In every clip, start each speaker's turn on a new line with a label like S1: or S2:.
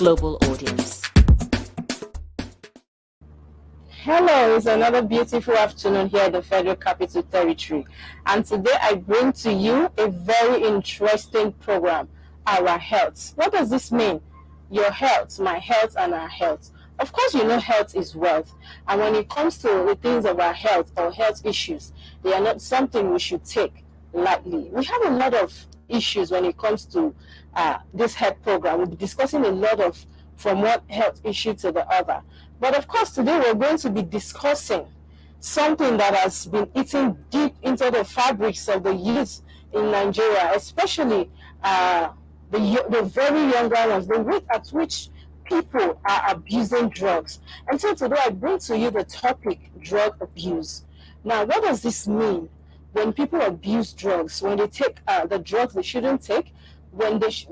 S1: global audience.
S2: Hello, it's another beautiful afternoon here at the Federal Capital Territory, and today I bring to you a very interesting program, Our Health. What does this mean? Your health, my health, and our health. Of course, you know health is wealth, and when it comes to the things of our health or health issues, they are not something we should take lightly. We have a lot of issues when it comes to this health program. We'll be discussing a lot of from one health issue to the other. But of course, today we're going to be discussing something that has been eating deep into the fabrics of the youth in Nigeria, especially the very younger ones, the rate at which people are abusing drugs. And so today I bring to you the topic, drug abuse. Now, what does this mean? When people abuse drugs, when they take the drugs they shouldn't take, when they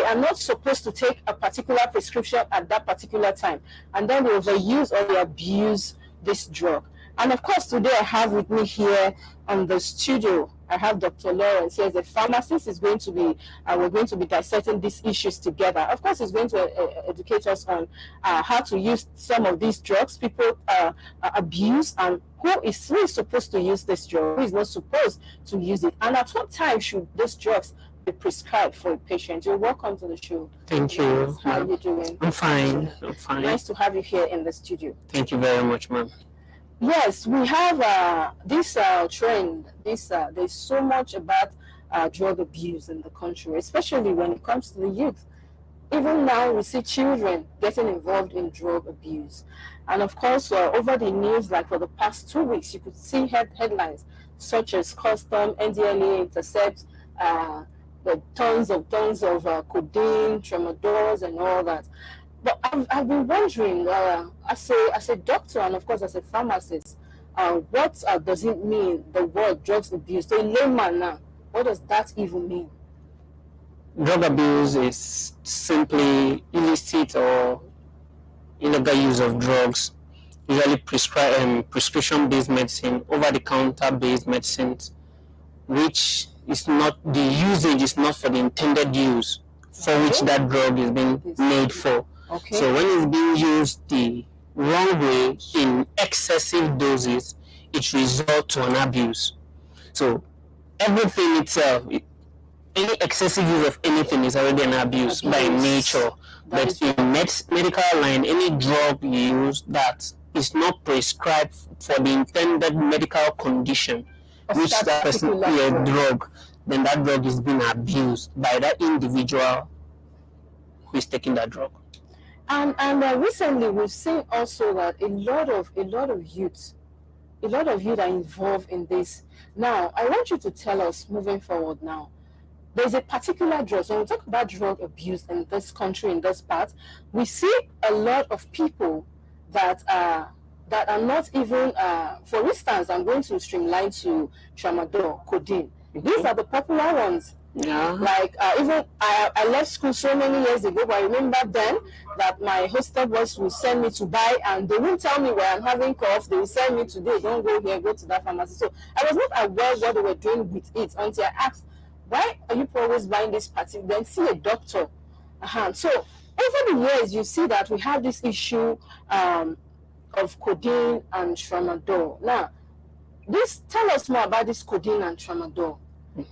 S2: are not supposed to take a particular prescription at that particular time, and then they overuse or they abuse this drug. And of course, today I have with me here on the studio, I have Dr. Lawrence. He is a pharmacist. We're going to be dissecting these issues together. Of course, he's going to educate us on how to use some of these drugs people abuse, and who is supposed to use this drug, who is not supposed to use it, and at what time should these drugs be prescribed for a patient. You're welcome to the show.
S3: Thank you.
S2: How are you doing?
S3: I'm fine. I'm fine.
S2: Nice to have you here in the studio.
S3: Thank you very much, ma'am.
S2: Yes, we have this trend. There's so much about drug abuse in the country, especially when it comes to the youth. Even now, we see children getting involved in drug abuse. And of course, over the news, like for the past 2 weeks, you could see headlines such as Custom, NDLA intercept the tons of codeine, tramadol, and all that. But I've been wondering, as a doctor and of course as a pharmacist, what does it mean, the word drugs abuse? To a layman now, what does that even mean?
S3: Drug abuse is simply illicit or illegal use of drugs, usually prescription-based medicine, over-the-counter based medicines, which is not, the usage is not for the intended use for which that drug is being made for.
S2: Okay.
S3: So when it's being used the wrong way in excessive doses, it results to an abuse. So everything itself, any excessive use of anything is already an abuse by nature. But in medical line, any drug you use that is not prescribed for the intended medical condition, which that person a drug, then that drug is being abused by that individual who is taking that drug.
S2: And recently we've seen also that a lot of youth are involved in this. Now, I want you to tell us, moving forward now, there's a particular drug. So when we talk about drug abuse in this country, in this part, we see a lot of people that are not even, for instance, I'm going to streamline to tramadol, codeine. These are the popular ones.
S3: Yeah.
S2: Like even I left school so many years ago, but I remember then that my hostel boys would send me to buy, and they wouldn't tell me where I'm having cough. They would send me today, don't go here, go to that pharmacy. So I was not aware what they were doing with it until I asked, why are you always buying this party? Then see a doctor. So over the years, you see that we have this issue of codeine and tramadol. Now, tell us more about this codeine and tramadol.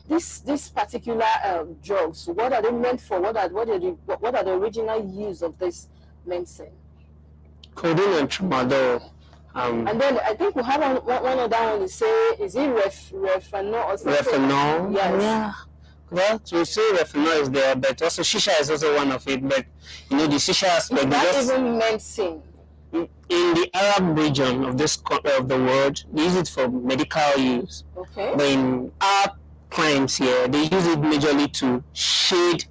S2: This particular drugs, what are they meant for? What are the original use of this medicine?
S3: Codeine and tramadol.
S2: And then I think we have one other one to say, is it refinol or something?
S3: Refinol?
S2: Yes.
S3: Yeah. Well, to say refinol is there, but also shisha is also one of it. But you know, the shisha aspect.
S2: Is that even medicine?
S3: In the Arab region of the world, they use it for medical use.
S2: Okay.
S3: But in our clients here, they use it majorly to shade.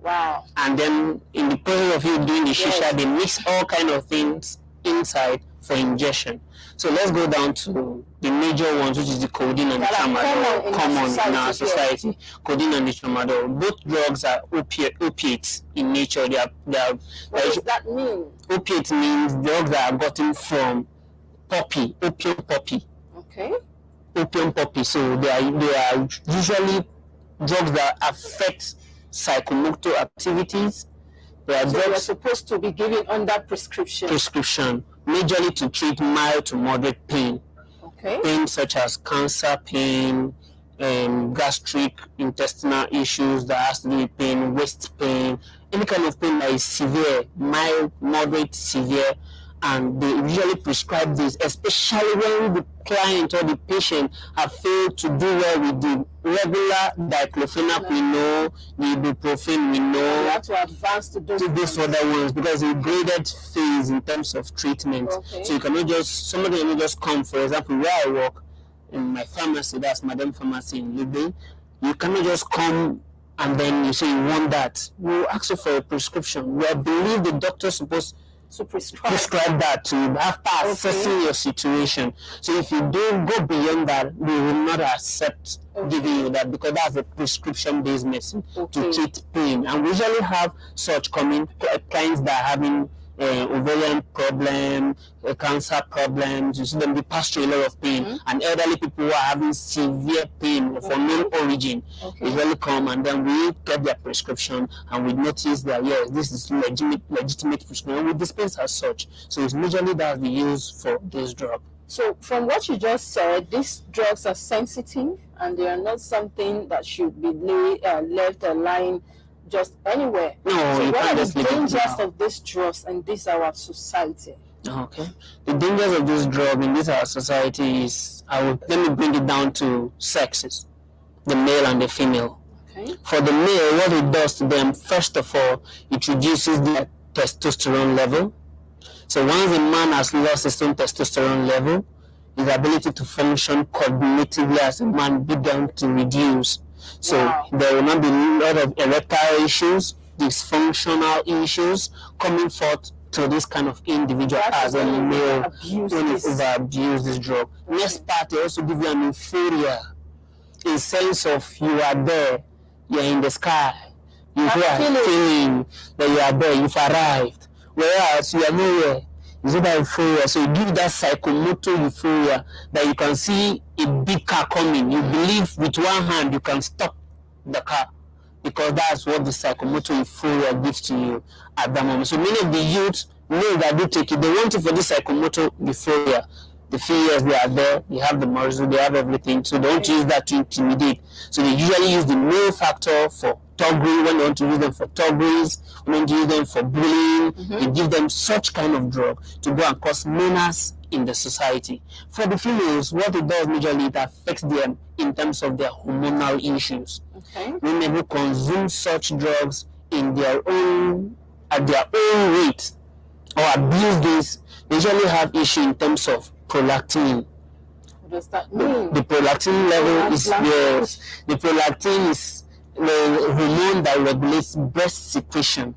S2: Wow.
S3: And then in the process of you doing the shisha, they mix all kind of things inside for ingestion. So let's go down to the major ones, which is the codeine and the tramadol, common in our society. Codeine and the tramadol. Both drugs are opiates in nature.
S2: What does that mean?
S3: Opiate means drugs that are gotten from poppy, opium poppy.
S2: Okay.
S3: Opium poppy. So they are usually drugs that affect psychomotor activities. They are
S2: So they are
S3: drugs
S2: supposed to be given under prescription.
S3: Majorly to treat mild to moderate pain.
S2: Okay.
S3: Pain such as cancer pain, gastric intestinal issues that has to do with pain, waist pain, any kind of pain that is severe, mild, moderate, severe, and they usually prescribe this, especially when the client or the patient have failed to do well with the regular diclofenac we know, the ibuprofen we know.
S2: You have to advance to
S3: those other ones because it's a graded phase in terms of treatment.
S2: Okay.
S3: So you cannot just, somebody cannot just come, for example, where I work, in my pharmacy, that's Madam Pharmacy in Lube, you cannot just come and then you say you want that. We'll ask you for a prescription. We believe the doctor's supposed
S2: to
S3: prescribe that to after assessing your situation. So if you don't go beyond that, we will not accept giving you that, because that's a prescription-based medicine to treat pain. And we usually have such coming clients that are having ovarian problem, cancer problems. You see them, they pass through a lot of pain, and elderly people who are having severe pain of unknown origin usually come, and then we get their prescription and we notice that yes, this is legitimate prescription, and we dispense as such. So it's majorly that we use for this drug.
S2: So from what you just said, these drugs are sensitive and they are not something that should be left or lying just anywhere.
S3: No,
S2: so what are the dangers of these drugs in this our society?
S3: Okay. The dangers of this drug in this our society is, let me bring it down to sexes, the male and the female.
S2: Okay.
S3: For the male, what it does to them, first of all, it reduces their testosterone level. So once a man has lost his own testosterone level, his ability to function cognitively as a man began to reduce. So there will not be a lot of erectile issues, dysfunctional issues coming forth to this kind of individual as a male when you overabuse this drug. Next part, they also give you an euphoria, a sense of you are there, you're in the sky, you are feeling that you are there, you've arrived, whereas you are nowhere. Is it that euphoria? So you give that psychomotor euphoria that you can see a big car coming. You believe with one hand you can stop the car, because that's what the psychomotor euphoria gives to you at that moment. So many of the youths know that they take it. They want it for the psychomotor euphoria. The few years they are there, they have the muscle, they have everything. So they don't use that to intimidate. So they usually use the male factor for toggery, when they want to use them for toggeries, when they want to use them for bullying. They give them such kind of drug to go and cause menace in the society. For the females, what it does majorly, it affects them in terms of their hormonal issues. When they consume such drugs in their own, at their own rate, or abuse this, they usually have issue in terms of prolactin.
S2: What does that mean?
S3: The prolactin level is the prolactin is the hormone that regulates breast secretion.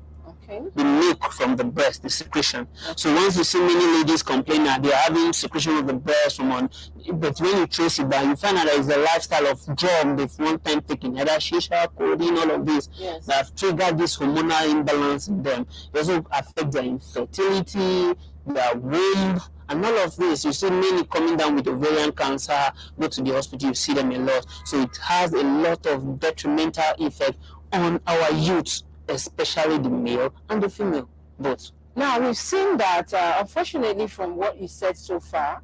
S3: The milk from the breast, the secretion. So once you see many ladies complain that they are having secretion of the breast but when you trace it down, you find out that it's a lifestyle of drug they've one time taken, either shisha, codeine, all of this, that have triggered this hormonal imbalance in them. It also affects their infertility, their womb, and all of this. You see many coming down with ovarian cancer, go to the hospital, you see them a lot. So it has a lot of detrimental effect on our youth, especially the male and the female, both.
S2: Now, we've seen that, unfortunately, from what you said so far,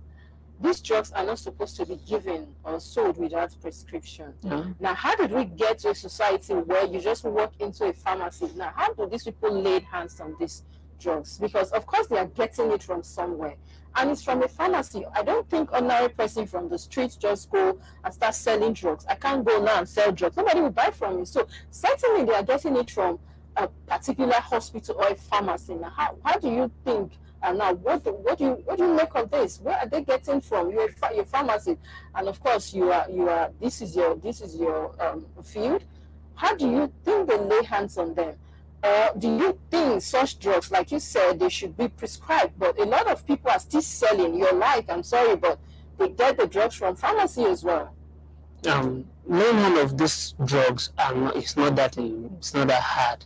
S2: these drugs are not supposed to be given or sold without prescription. Now, how did we get to a society where you just walk into a pharmacy? Now, how do these people lay hands on these drugs? Because, of course, they are getting it from somewhere. And it's from a pharmacy. I don't think ordinary person from the streets just go and start selling drugs. I can't go now and sell drugs. Nobody will buy from me. So, certainly, they are getting it from a particular hospital or a pharmacy. Now, how do you think? Now, what do you make of this? Where are they getting from? You're a pharmacy, and of course, you are. This is your field. How do you think they lay hands on them? Do you think such drugs, like you said, they should be prescribed? But a lot of people are still selling. You're like, I'm sorry, but they get the drugs from pharmacy as well.
S3: Laying hand of these drugs it's not that hard.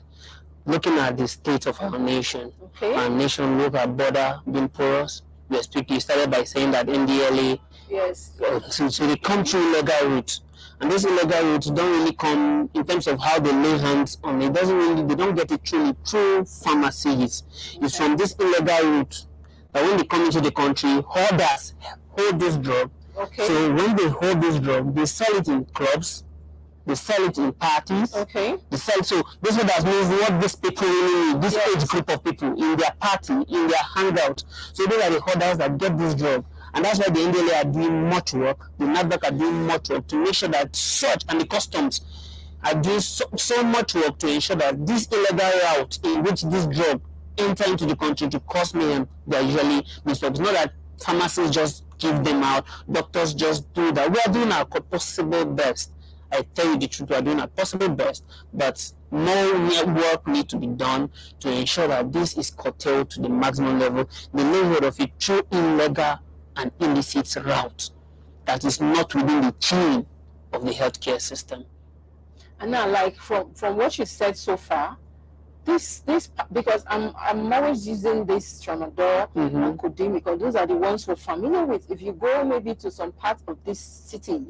S3: Looking at the state of our nation, our nation with our border being porous, you started by saying that NDLA,
S2: yes,
S3: so they come through legal route, And those illegal routes don't really come in terms of how they lay hands on it. They don't get it through pharmacies. It's from this illegal route that when they come into the country, holders hold this drug.
S2: Okay.
S3: So when they hold this drug, they sell it in clubs, they sell it in parties.
S2: Okay.
S3: They sell, so this one knows what these people really need, this age group of people in their party, in their hangout. So those are the holders that get this drug. And that's why the NDLA are doing much work, the NAFDAC are doing much work to make sure that such, and the customs are doing so much work to ensure that this illegal route in which this drug enter into the country to cause mayhem, they are usually misstopped. It's not that pharmacies just give them out, doctors just do that. We are doing our possible best. I tell you the truth, we are doing our possible best, but more work needs to be done to ensure that this is curtailed to the maximum level. The level of it through illegal and illicit route that is not within the chain of the healthcare system.
S2: And now, like from what you said so far, this because I'm always using this tramadol and codeine because those are the ones we're familiar with. If you go maybe to some part of this city,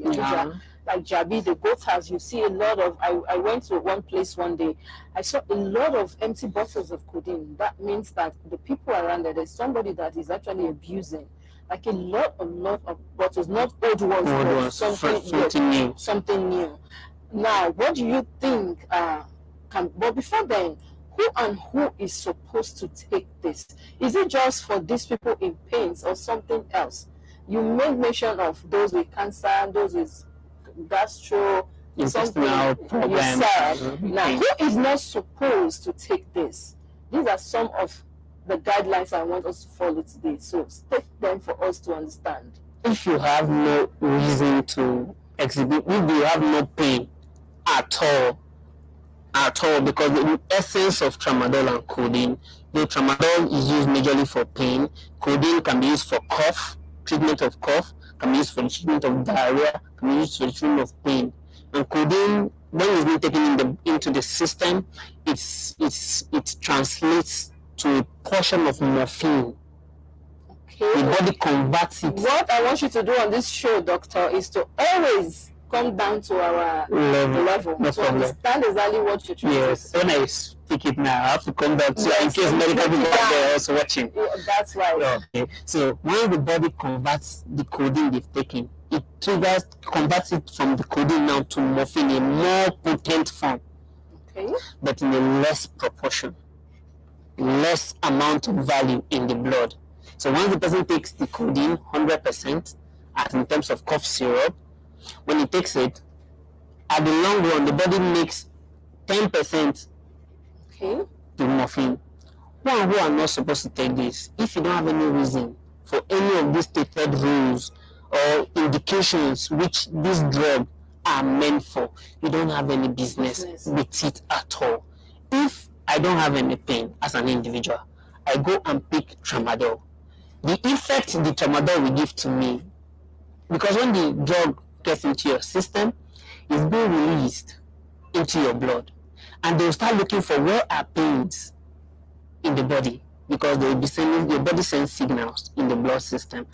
S2: like Jabi, the goat house, you see a lot of. I went to one place one day, I saw a lot of empty bottles of codeine. That means that the people around there's somebody that is actually abusing. Like a lot of bottles, not old ones, but something new. Now, what do you think? But before then, who is supposed to take this? Is it just for these people in pains or something else? You made mention of those with cancer, those with gastro,
S3: intestinal problems.
S2: Now, who is not supposed to take this? These are some of the guidelines I want us to follow today. So state them for us to understand.
S3: If you have no reason to exhibit, if you have no pain at all, because the essence of tramadol and codeine, the tramadol is used majorly for pain, codeine can be used for cough, treatment of cough, can be used for the treatment of diarrhea, can be used for the treatment of pain. And codeine, when it's been taken into the system, it translates to a portion of morphine.
S2: Okay.
S3: The body converts it.
S2: What I want you to do on this show, doctor, is to always come down to our level
S3: no
S2: to
S3: problem.
S2: Understand exactly what you're trying to say.
S3: When I speak it now, I have to come back to in case medical people are there also watching.
S2: Yeah, that's right.
S3: Okay. So when the body converts the codeine they've taken, it converts it from the codeine now to morphine, a more potent form, but in a less proportion, less amount of value in the blood. So once the person takes the codeine 100%, as in terms of cough syrup, when he takes it, at the long run, the body makes 10% to morphine. Who are not supposed to take this? If you don't have any reason for any of these stated rules or indications which this drug are meant for, you don't have any business with it at all. If I don't have any pain as an individual, I go and pick tramadol. The effect the tramadol will give to me, because when the drug gets into your system, it's being released into your blood, and they'll start looking for where are pains in the body, because they will be sending, your body sends signals in the blood system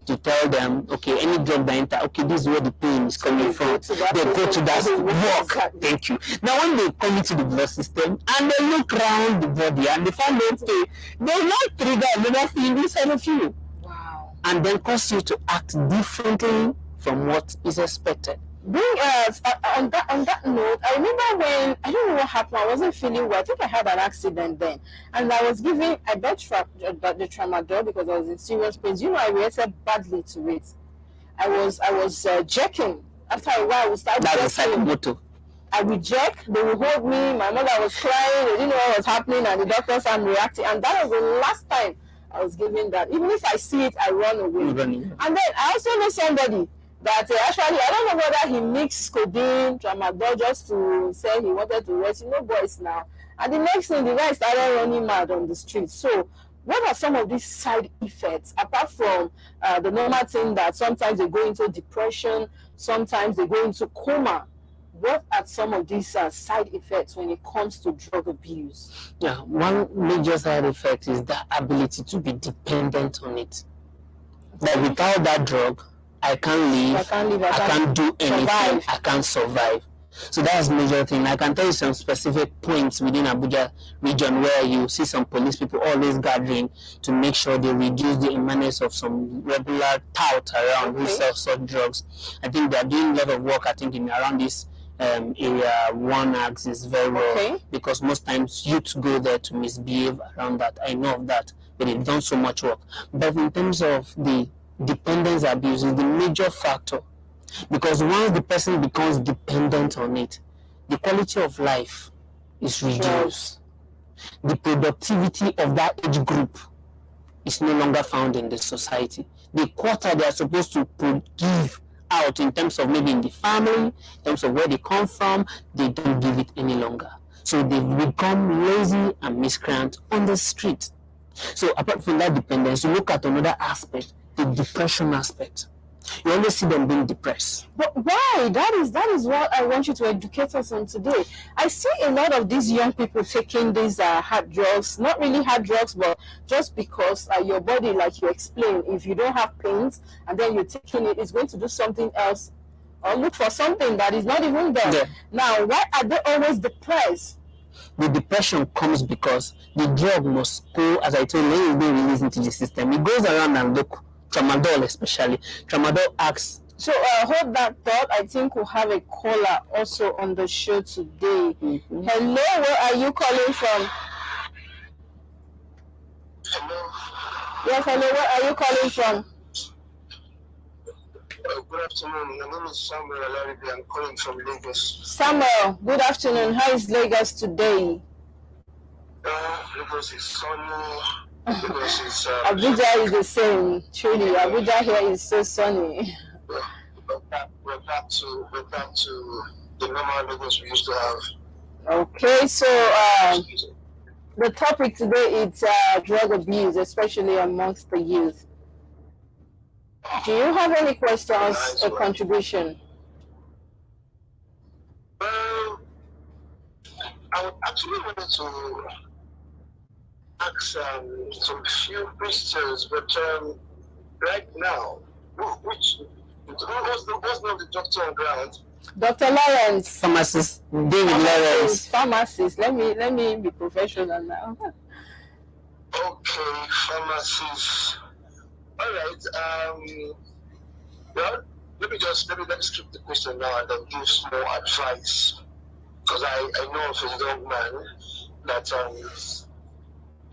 S3: to tell them, okay, any drug that enter, okay, this is where the pain is coming from. They go to that work. Thank you. Now when they come into the blood system and they look around the body and they find no pain, they will not trigger another thing inside of you.
S2: Wow.
S3: And then cause you to act differently from what is expected.
S2: Bring us on that note. I remember when I don't know what happened. I wasn't feeling well. I think I had an accident then, and I was giving the tramadol because I was in serious pain. You know, I reacted badly to it. I was jerking. After a while, I would start jerking. I would jerk. They would hold me. My mother was crying. They didn't know what was happening, and the doctors I'm reacting. And that was the last time I was giving that. Even if I see it, I run away. And then I also know somebody that actually, I don't know whether he mixed codeine, tramadol just to say he wanted to rest. You know boys now. And the next thing, the guy started running mad on the street. So what are some of these side effects, apart from the normal thing that sometimes they go into depression, sometimes they go into coma? What are some of these side effects when it comes to drug abuse?
S3: Yeah, one major side effect is the ability to be dependent on it. That without that drug, I can't live, I can't do anything, survive. I can't survive. So that's major thing. I can tell you some specific points within Abuja region where you see some police people always gathering to make sure they reduce the imminence of some regular tout around who sell such drugs. I think they are doing a lot of work, I think, in around this area 1 axis very well, because most times youth go there to misbehave around that. I know of that, but they've done so much work. But in terms of the dependence abuse is the major factor. Because once the person becomes dependent on it, the quality of life is reduced. The productivity of that age group is no longer found in the society. The quota they are supposed to give out in terms of maybe in the family, in terms of where they come from, they don't give it any longer. So they've become lazy and miscreant on the street. So apart from that dependence, you look at another aspect, the depression aspect. You always see them being depressed.
S2: But why? That is what I want you to educate us on today. I see a lot of these young people taking these hard drugs, not really hard drugs, but just because your body, like you explained, if you don't have pains and then you're taking it, it's going to do something else or look for something that is not even there. Yeah. Now, why are they always depressed?
S3: The depression comes because the drug must go, as I told you, when it's being released into the system, it goes around and look. Tramadol especially. Tramadol acts.
S2: So hold that thought. I think we'll have a caller also on the show today. Hello, where are you calling from?
S1: Hello.
S2: Yes, hello, where are you calling from?
S1: Good afternoon. My name is Samuel Alaribi. I'm calling from Lagos.
S2: Samuel, good afternoon. How is Lagos today?
S1: Lagos is sunny.
S2: Abuja is the same, truly. Abuja here is so sunny.
S1: We're back to the normal Lagos we used to have.
S2: Okay, so the topic today is drug abuse, especially amongst the youth. Do you have any questions or contribution?
S1: Well, I would actually wanted to ask some few questions, but right now, what's the doctor on ground?
S2: Dr. Lawrence.
S3: Pharmacist David Lawrence.
S2: Pharmacist. Let me be professional now.
S1: Okay, pharmacist. All right. Well, let me skip the question now and then give some more advice, because I know of a young man that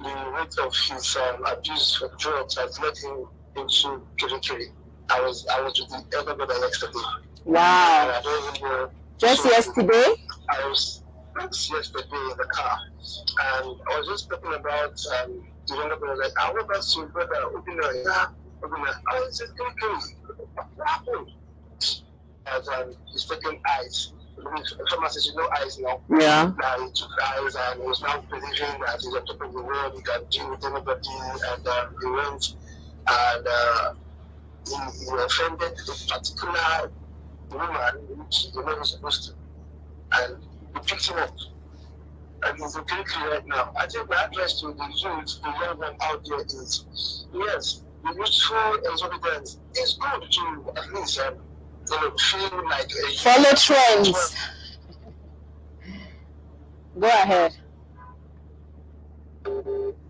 S1: the rate of his abuse of drugs has led him into Kirikiri. I was with the elder brother yesterday.
S2: Wow.
S1: And I don't even know.
S2: Just yesterday?
S1: I was yesterday in the car. And I was just talking about the younger brother. Like, I went back to brother, oh, it's just Kirikiri. What happened? And he's taking eyes. Pharmacist, eyes now.
S3: Yeah.
S1: He took eyes and was now believing that he's on top of the world, he can deal with anybody, and he went and he offended a particular woman which he was supposed to, and he picked him up. And he's in Kirikiri right now. I think my advice to the youth, the young one out there is, yes, the youthful exuberance is good to at least feel like
S2: follow trends. Go ahead.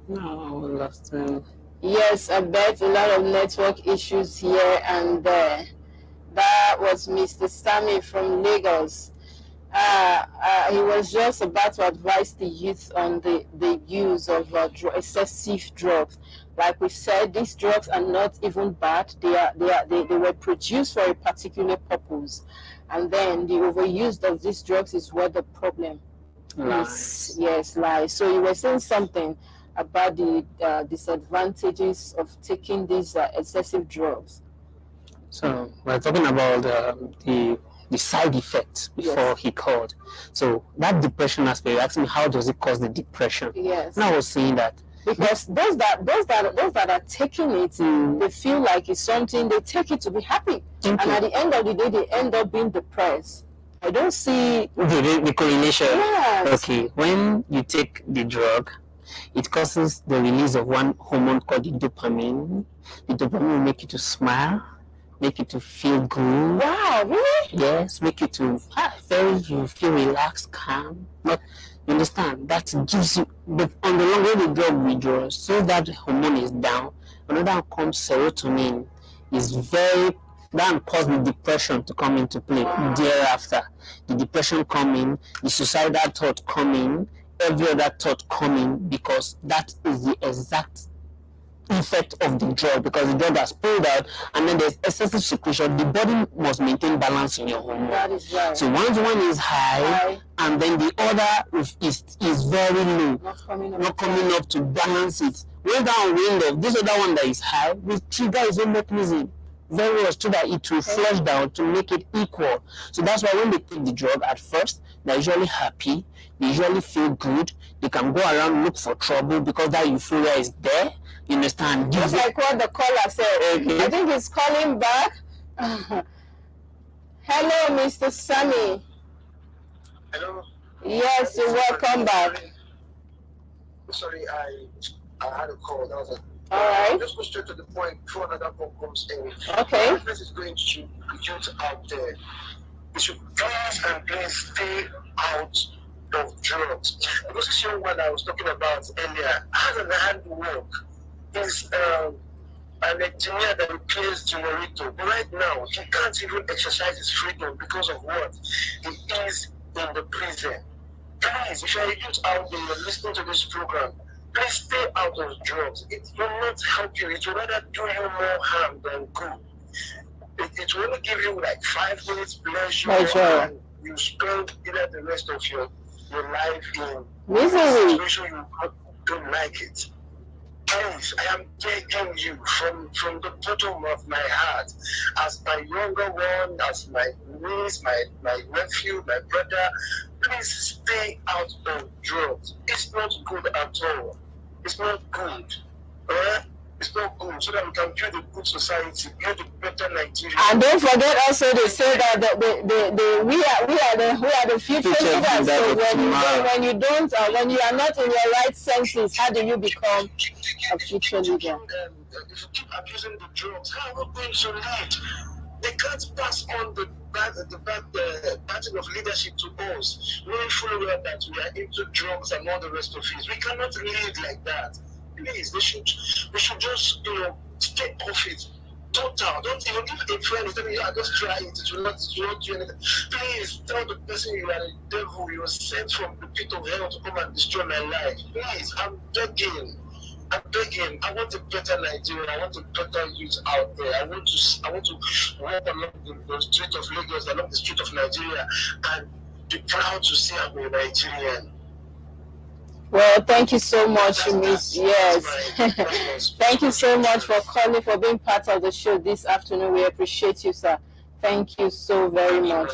S3: No, lost him.
S2: Yes, I bet a lot of network issues here and there. That was Mr. Sammy from Lagos. He was just about to advise the youth on the use of excessive drugs. Like we said, these drugs are not even bad. They were produced for a particular purpose, and then the overuse of these drugs is where the problem is. Yes, lies. So you were saying something about the disadvantages of taking these excessive drugs.
S3: So we're talking about the side effects before he called. So that depression aspect, you asked me how does it cause the depression?
S2: Yes.
S3: And I was saying that
S2: because those that are taking it, they feel like it's something, they take it to be happy. And at the end of the day, they end up being depressed. I don't see
S3: the correlation.
S2: Yes.
S3: Okay, when you take the drug, it causes the release of one hormone called the dopamine. The dopamine will make you to smile, make you to feel good.
S2: Wow, really?
S3: Yes, make you to you feel relaxed, calm. But you understand that gives you. But on the long way, the drug withdraws, so that hormone is down. Another one comes serotonin. Is very that cause the depression to come into play. Thereafter, the depression coming, the suicidal thought coming, every other thought coming, because that is the exact effect of the drug, because the drug has pulled out and then there's excessive secretion. The body must maintain balance in your hormone.
S2: That is right.
S3: So once one is high and then the other is very low, not coming up to balance it. When that wind of this other one that is high will trigger its own mechanism very much so that it will flush down to make it equal. So that's why when they take the drug at first, they're usually happy, they usually feel good, they can go around look for trouble because that euphoria is there. You understand?
S2: Just like what the caller said.
S3: Okay.
S2: I think he's calling back. Hello, Mr. Sammy.
S1: Hello.
S2: Yes, you're welcome back.
S1: Sorry, I had a call. That was
S2: All right.
S1: Just go straight to the point before another call comes in.
S2: Okay.
S1: This is going to the youth out there. You should please stay out of drugs. Because this young one I was talking about earlier has an hand work. He's an engineer that repairs generator. But right now, he can't even exercise his freedom because of what? He is in the prison. Please, if you're a youth out there, you're listening to this program, please stay out of drugs. It will not help you. It will rather do you more harm than good. It will only give you like 5 minutes pleasure, and you spend either the rest of your life in
S2: misery.
S1: situation you don't like it. Please, I am begging you from the bottom of my heart, as my younger one, as my niece, my nephew, my brother, please stay out of drugs. It's not good at all. It's not good. It's not good. So that we can build a good society, build a better Nigeria.
S2: And don't forget also they say that we are the future leaders. So when you are not in your right senses, how do you become a future leader?
S1: If you keep abusing the drugs, how are we going to lead? They can't pass on the pattern of leadership to us, knowing fully well that we are into drugs and all the rest of it. We cannot lead like that. Please, we should just stay off it. Don't even give a friend telling you, just try it. It will not do anything. Please tell the person you are the devil. You are sent from the pit of hell to come and destroy my life. Please, I'm begging. I want a better Nigeria. I want a better youth out there. I want to walk along the street of Lagos, along the street of Nigeria, and be proud to say I'm a Nigerian.
S2: Well, thank you so much, Miss. Yes. Thank you so much for calling, for being part of the show this afternoon. We appreciate you, sir. Thank you so very much.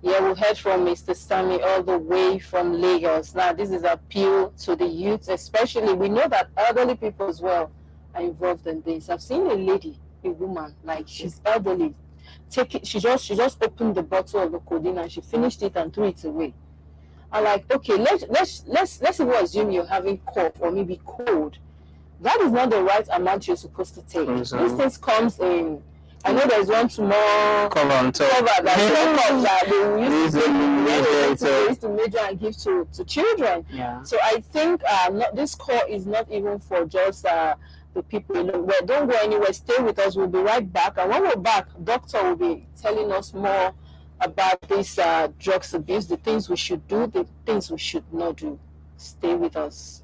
S2: Yeah, we heard from Mr. Sammy all the way from Lagos. Now, this is appeal to the youth, especially. We know that elderly people as well are involved in this. I've seen a lady, a woman, like she's elderly. She just opened the bottle of the codeine and she finished it and threw it away. I'm like, okay, let's even assume you're having cough or maybe cold. That is not the right amount you're supposed to take. These things comes in. I know there's one tomorrow cover that they used to measure and give to children.
S3: Yeah.
S2: So I think this call is not even for just the people. Well, don't go anywhere. Stay with us. We'll be right back. And when we're back, Doctor will be telling us more about this drugs abuse, the things we should do, the things we should not do. Stay with us.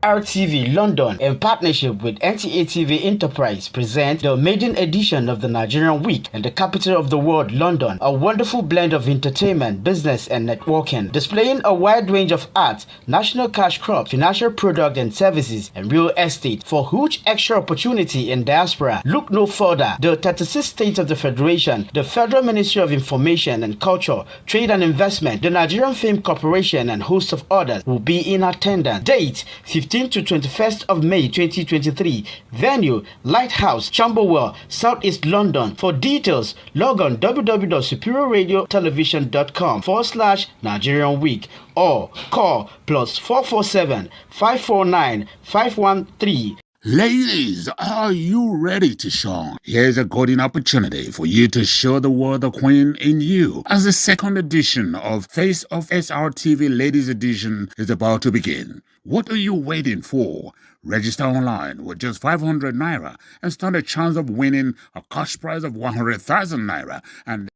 S4: RTV London, in partnership with NTA TV Enterprise, present the maiden edition of the Nigerian Week in the capital of the world, London. A wonderful blend of entertainment, business and networking, displaying a wide range of arts, national cash crops, financial products and services, and real estate for huge extra opportunity in diaspora. Look no further. The 36 states of the Federation, the Federal Ministry of Information and Culture, Trade and Investment, the Nigerian Film Corporation, and host of others will be in attendance. Date 15 to 21st of May 2023. Venue Lighthouse, Camberwell, Southeast London. For details, log on www.superradiotelevision.com/Nigerian Week or call +447 549 513
S5: Ladies, are you ready to shine? Here's a golden opportunity for you to show the world the queen in you. As the second edition of Face of SRTV Ladies Edition is about to begin. What are you waiting for? Register online with just 500 naira and stand a chance of winning a cash prize of 100,000 naira and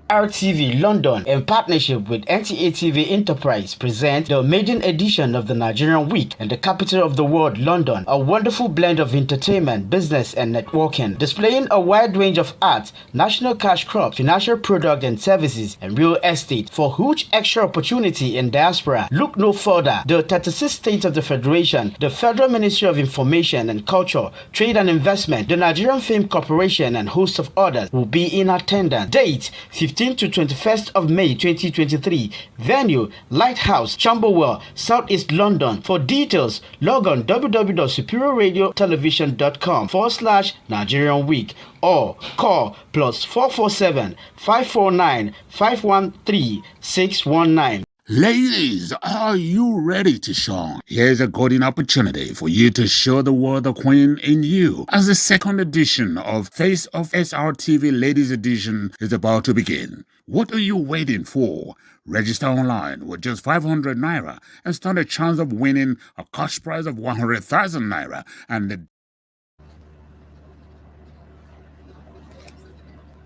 S4: RTV London, in partnership with NTA TV Enterprise, present the maiden edition of the Nigerian Week in the capital of the world, London. A wonderful blend of entertainment, business, and networking, displaying a wide range of arts, national cash crops, financial products and services, and real estate for huge extra opportunity in diaspora. Look no further. The 36 states of the Federation, the Federal Ministry of Information and Culture, Trade and Investment, the Nigerian Film Corporation, and hosts of others will be in attendance. Date 15 to 21st of May 2023. Venue Lighthouse, Camberwell, Southeast London. For details, log on www.superiorradiotelevision.com/Nigerian Week or call +447 549 513 619.
S5: Ladies, are you ready to shine? Here's a golden opportunity for you to show the world the queen in you. As the second edition of Face of SRTV Ladies Edition is about to begin. What are you waiting for? Register online with just 500 naira and stand a chance of winning a cash prize of 100,000 naira and the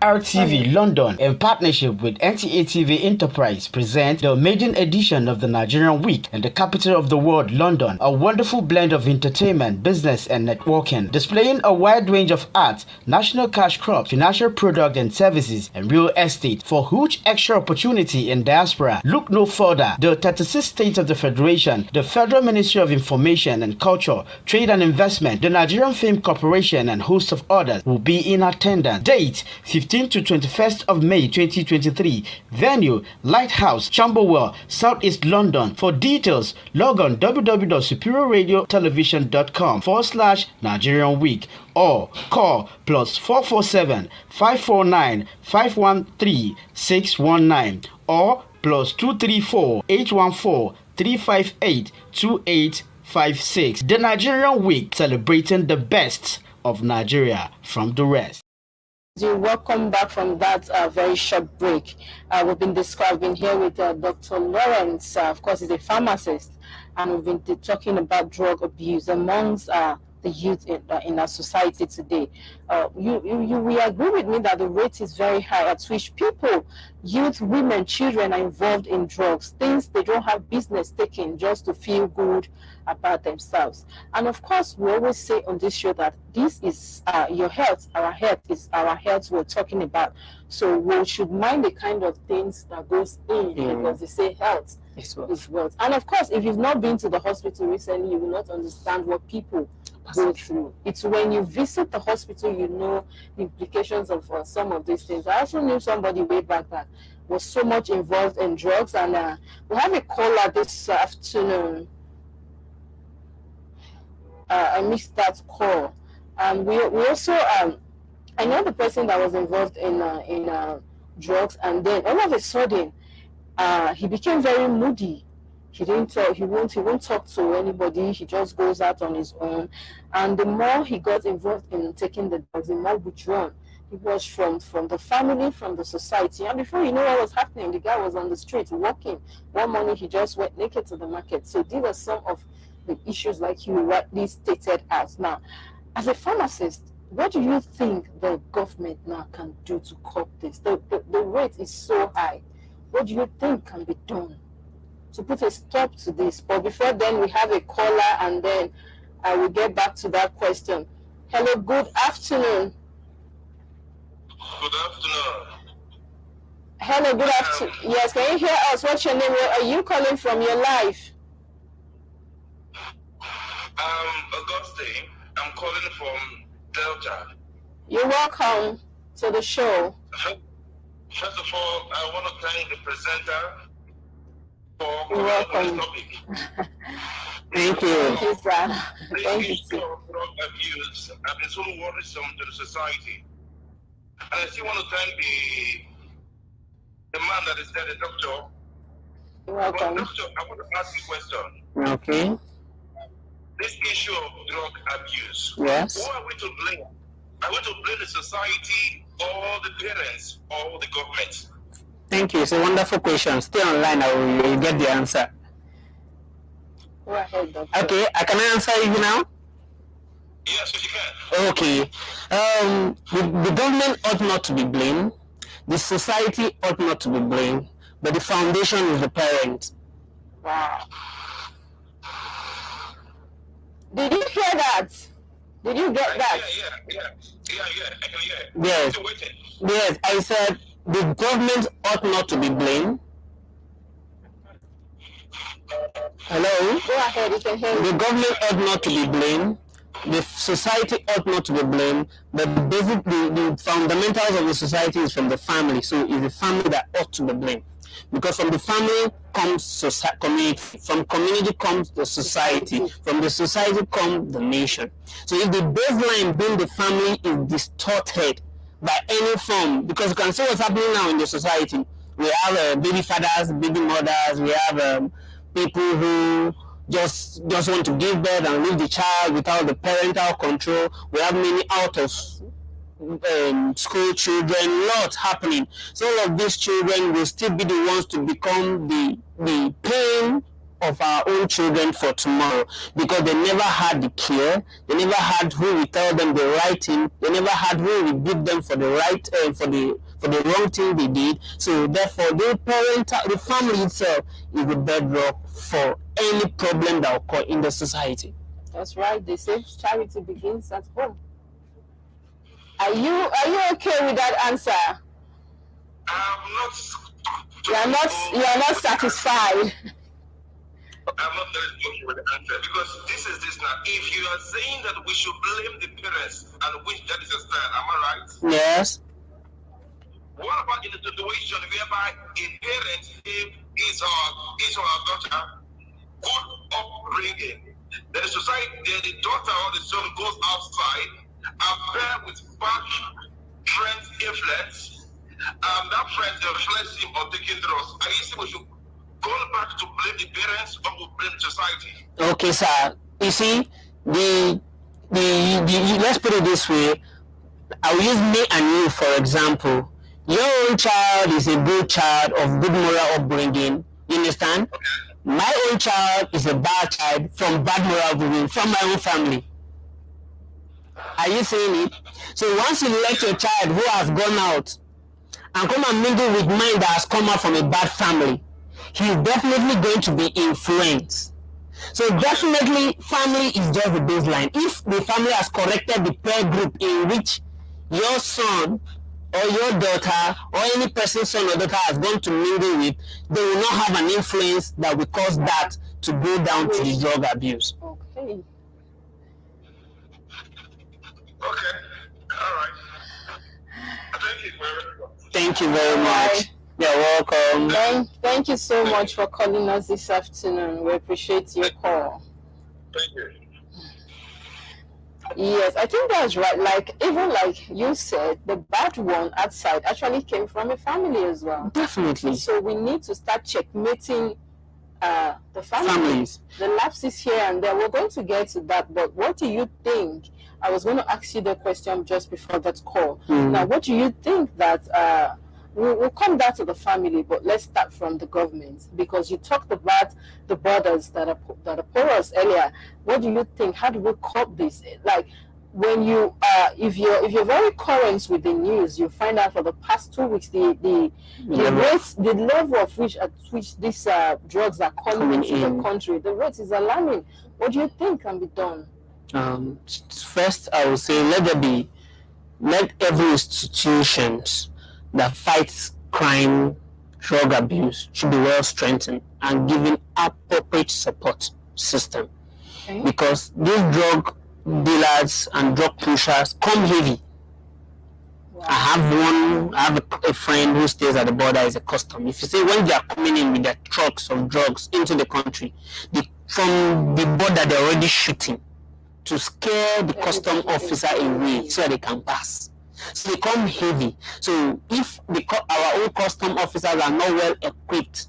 S4: RTV London, in partnership with NTA TV Enterprise, present the maiden edition of the Nigerian Week in the capital of the world, London. A wonderful blend of entertainment, business, and networking, displaying a wide range of arts, national cash crops, financial products and services, and real estate for huge extra opportunity in diaspora. Look no further. The 36 states of the Federation, the Federal Ministry of Information and Culture, Trade and Investment, the Nigerian Film Corporation, and hosts of others will be in attendance. Date 15 to 21st of May 2023. Venue Lighthouse, Camberwell, Southeast London. For details, log on www.superiorradiotelevision.com/Nigerian Week or call +447 549 513 619 or +234 814 358 2856. The Nigerian Week, celebrating the best of Nigeria from the rest.
S2: Welcome back from that very short break. We've been here with Dr. Lawrence. Of course, he's a pharmacist, and we've been talking about drug abuse amongst the youth in our society today. You will agree with me that the rate is very high at which people, youth, women, children are involved in drugs, things they don't have business taking just to feel good about themselves. And of course, we always say on this show that this is your health, our health is our health we're talking about. So we should mind the kind of things that goes in, because they say health is wealth. And of course, if you've not been to the hospital recently, you will not understand what people go through. It's when you visit the hospital, you know the implications of some of these things. I also knew somebody way back that was so much involved in drugs, and we have a caller this afternoon. I missed that call, and we also I know the person that was involved in drugs, and then all of a sudden he became very moody. He didn't talk, he won't talk to anybody. He just goes out on his own. And the more he got involved in taking the drugs, the more withdrawn he was from the family, from the society. And before you know what was happening, the guy was on the street walking. One morning he just went naked to the market. So these are some of the issues, like you rightly stated out. Now, as a pharmacist, what do you think the government now can do to curb this? The rate is so high. What do you think can be done to put a stop to this? But before then, we have a caller, and then I will get back to that question. Hello, good afternoon.
S1: Good afternoon.
S2: Hello, good afternoon. Yes, can you hear us? What's your name? Where are you calling from? Your life?
S1: Auguste. I'm calling from Delta.
S2: You're welcome to the show.
S1: First of all, I want to thank the presenter for
S2: You're welcome.
S1: this topic.
S3: Thank you.
S2: Thank you, sir. Thank you,
S1: issue
S2: too.
S1: of drug abuse have been so worrisome to the society. And I still want to thank the man that is there, the doctor.
S2: You're welcome.
S1: But doctor, I want to ask you a question.
S3: Okay.
S1: this issue of drug abuse,
S3: Yes.
S1: who are we to blame? Are we to blame the society, or the parents, or the government?
S3: Thank you. It's a wonderful question. Stay online. You'll get the answer.
S2: Go ahead, doctor.
S3: Okay, I can answer you now.
S1: Yes, you can.
S3: Okay. The government ought not to be blamed. The society ought not to be blamed. But the foundation is the parent.
S2: Wow. Did you hear that? Did you get that?
S1: Yeah. I can hear.
S3: Yes. Yes, I said the government ought not to be blamed. Hello?
S2: Go ahead, you can hear me.
S3: The government ought not to be blamed. The society ought not to be blamed. But the fundamentals of the society is from the family. So it's the family that ought to be blamed. Because from the family comes community. From community comes the society. From the society comes the nation. So if the baseline being the family is distorted by any form, because you can see what's happening now in the society. We have baby fathers, baby mothers. We have people who just want to give birth and leave the child without the parental control. We have many out of school children, lots happening. So all of these children will still be the ones to become the pain of our own children for tomorrow, because they never had the care, they never had who will tell them the right thing, they never had who will give them for the right for the wrong thing they did. So therefore the family itself is the bedrock for any problem that occur in the society.
S2: That's right. They say charity begins at home. Are you okay with that answer? You are not satisfied.
S1: I'm not very okay with the answer, because this is this now. If you are saying that we should blame the parents, and which that is a style, am I right?
S3: Yes.
S1: What about in a situation whereby a parent gave his or her daughter good upbringing? The society, the daughter or the son goes outside and pair with bad friends' influence, and that friend influence him on taking drugs. Are you saying we should go back to blame the parents, or we blame society?
S3: Okay, sir. You see, the let's put it this way. I'll use me and you for example. Your own child is a good child of good moral upbringing. You understand?
S1: Okay.
S3: My own child is a bad child from bad moral upbringing from my own family. Are you seeing it? So once you let your child who has gone out and come and mingle with mine that has come out from a bad family, he's definitely going to be influenced. So definitely family is just the baseline. If the family has corrected the peer group in which your son or your daughter or any person's son or daughter has gone to mingle with, they will not have an influence that will cause that to go down to the drug abuse.
S2: Okay.
S1: Okay. All right. Thank you very much.
S3: Thank you very much. You're welcome.
S2: Thank you so much for calling us this afternoon. We appreciate your call.
S1: Thank you.
S2: Yes, I think that's right. Even like you said, the bad one outside actually came from a family as well.
S3: Definitely.
S2: So we need to start checkmating the
S3: Families.
S2: The lapses here and there. We're going to get to that, but what do you think? I was going to ask you the question just before that call. Now, what do you think that we'll come back to the family, but let's start from the government, because you talked about the borders that are porous earlier. What do you think? How do we cope this? Like, when you if you're very current with the news, you find out for the past 2 weeks the level of at which these drugs are coming into the country, the rate is alarming. What do you think can be done?
S3: First, I would say let every institution that fights crime, drug abuse should be well strengthened and given appropriate support system. Okay. Because these drug dealers and drug pushers come heavy. Wow. I have a friend who stays at the border as a custom. If you say when they are coming in with their trucks of drugs into the country, from the border they're already shooting to scare the custom officer away so that they can pass. So they come heavy. So if our own custom officers are not well equipped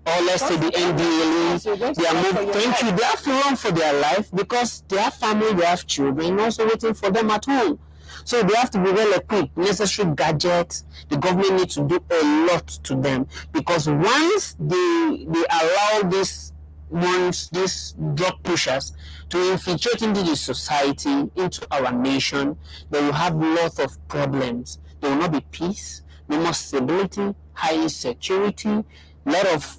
S3: or let's say the NDLE, they are moving. Thank you. They have to run for their life because they have family, they have children, also waiting for them at home. So they have to be well equipped, necessary gadgets. The government needs to do a lot to them because once they allow these drug pushers to infiltrate into the society, into our nation, they will have lots of problems. There will not be peace, no more stability, high insecurity, lot of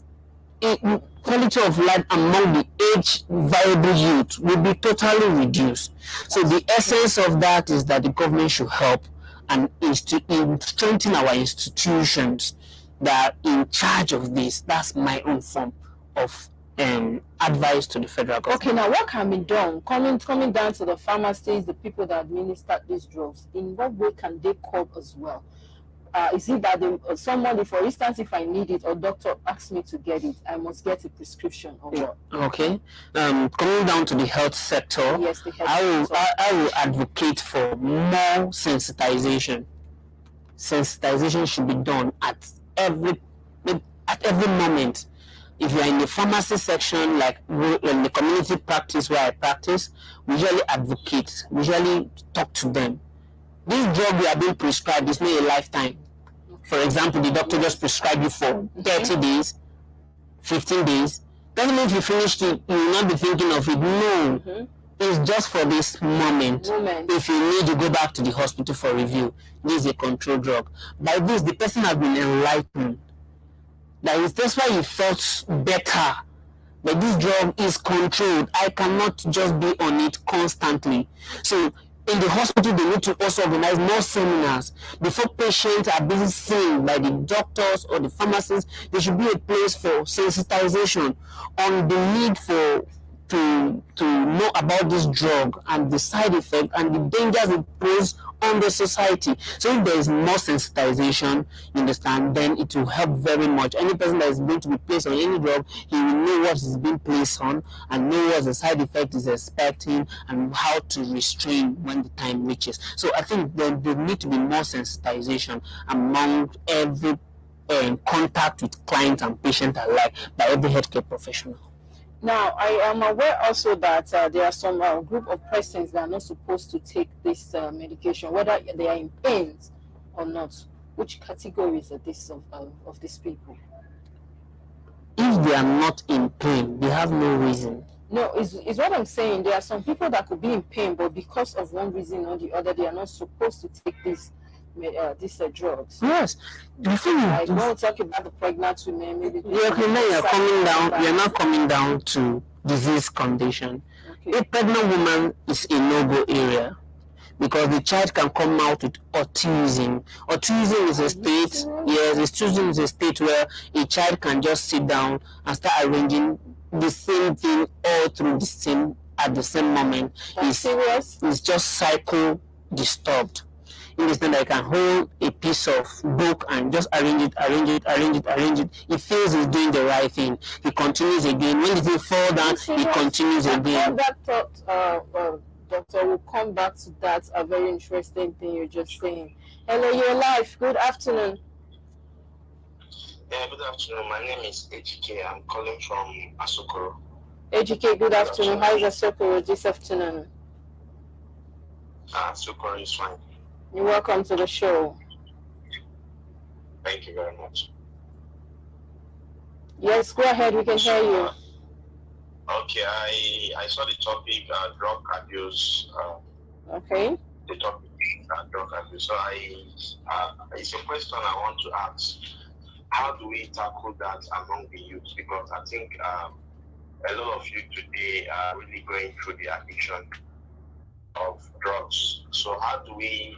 S3: quality of life among the age viable youth will be totally reduced. So the essence of that is that the government should help and strengthen our institutions that are in charge of this. That's my own form of advice to the federal government.
S2: Okay, now what can be done? Coming down to the pharmacies, the people that administer these drugs, in what way can they cope as well? Is it that somebody, for instance, if I need it or doctor asks me to get it, I must get a prescription or what?
S3: Okay. Coming down to the health sector,
S2: yes, the health sector.
S3: I will advocate for more sensitization. Sensitization should be done at every moment. If you are in the pharmacy section, like in the community practice where I practice, we usually advocate, we usually talk to them. This drug you are being prescribed is not a lifetime. For example, the doctor just prescribed you for 30 days, 15 days. Doesn't mean if you finished it, you will not be thinking of it. No, it's just for this moment. If you need to go back to the hospital for review, this is a control drug. By this, the person has been enlightened. That's why he felt better. But this drug is controlled. I cannot just be on it constantly. So in the hospital, they need to also organize more seminars. Before patients are being seen by the doctors or the pharmacists, there should be a place for sensitization on the need to know about this drug and the side effect and the dangers it poses on the society. So if there is more sensitization, you understand, then it will help very much. Any person that is going to be placed on any drug, he will know what is being placed on and know what the side effect is expecting and how to restrain when the time reaches. So I think there need to be more sensitization among every contact with clients and patients alike by every healthcare professional.
S2: Now, I am aware also that there are some group of persons that are not supposed to take this medication, whether they are in pain or not. Which categories are this of these people?
S3: If they are not in pain, they have no reason.
S2: No, is what I'm saying. There are some people that could be in pain, but because of one reason or the other, they are not supposed to take these drugs.
S3: Yes.
S2: I don't talk about the pregnant women. Maybe
S3: you're coming down. You're not coming down to disease condition. Okay. A pregnant woman is a no-go area because the child can come out with autism. Autism is a state. Yes, autism is a state where a child can just sit down and start arranging the same thing all through at the same moment.
S2: That's serious.
S3: It's just cycle disturbed. In this time, I can hold a piece of book and just arrange it. He feels he's doing the right thing. He continues again. When he fall down, he continues again.
S2: That thought, Doctor, we'll come back to that. A very interesting thing you're just saying. Hello, you're live. Good afternoon.
S1: Yeah, good afternoon. My name is HK. I'm calling from Asokoro.
S2: HK, good afternoon. How is Asokoro this afternoon?
S1: Asokoro is fine.
S2: You're welcome to the show.
S1: Thank you very much.
S2: Yes, go ahead. We can hear you.
S1: Okay, I saw the topic, drug abuse.
S2: Okay.
S1: The topic drug abuse. So it's a question I want to ask. How do we tackle that among the youth? Because I think a lot of youth today are really going through the addiction of drugs. So how do we